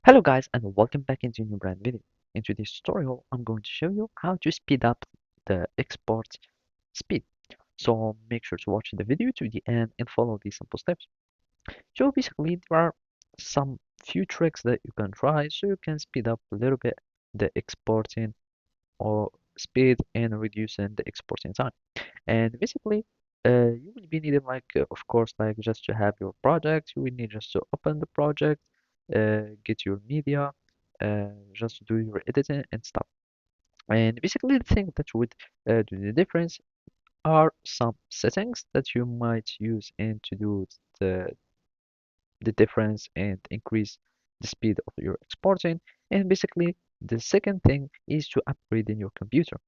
Hello guys and welcome back into a new brand video. In today's tutorial, I'm going to show you how to speed up the export speed. So make sure to watch the video to the end and follow these simple steps. So basically there are some few tricks that you can try so you can speed up a little bit the exporting or speed and reducing the exporting time. And basically you will be needing of course like just to have your project, you will need just to open the project, get your media, just do your editing and stuff. And basically the thing that would do the difference are some settings that you might use and to do the difference and increase the speed of your exporting. And basically the second thing is to upgrade in your computer.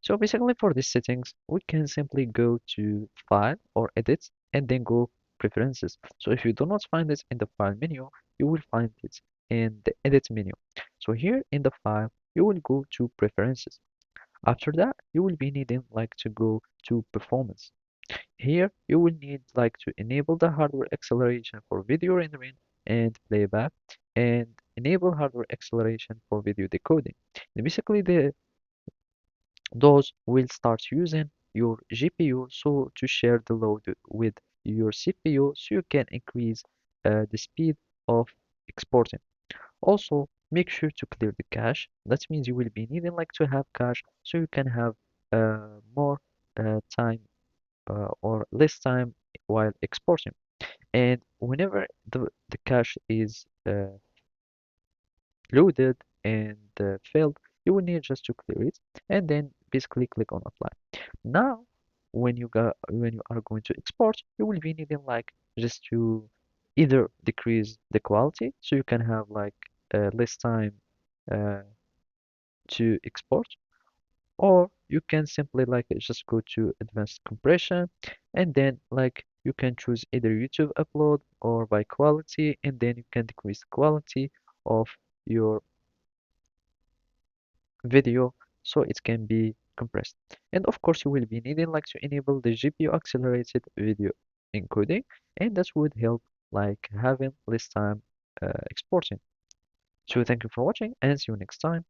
So basically for these settings, we can simply go to File or Edit and then go Preferences. So if you do not find it in the File menu, you will find it in the Edit menu. So here in the File, you will go to Preferences. After that, you will be needing to go to Performance. Here, you will need to enable the hardware acceleration for video rendering and playback and enable hardware acceleration for video decoding. And basically, those will start using your GPU so to share the load with your CPU so you can increase the speed of exporting. Also, make sure to clear the cache. That means you will be needing to have cache so you can have more time or less time while exporting. And whenever the cache is loaded and filled, you will need just to clear it and then basically click on apply. Now, when you are going to export, you will be needing just to either decrease the quality so you can have less time uh, to export, or you can simply just go to advanced compression and then you can choose either YouTube upload or by quality, and then you can decrease the quality of your video so it can be compressed. And of course, you will be needing to enable the GPU accelerated video encoding, and that would help having less time exporting. So thank you for watching and see you next time.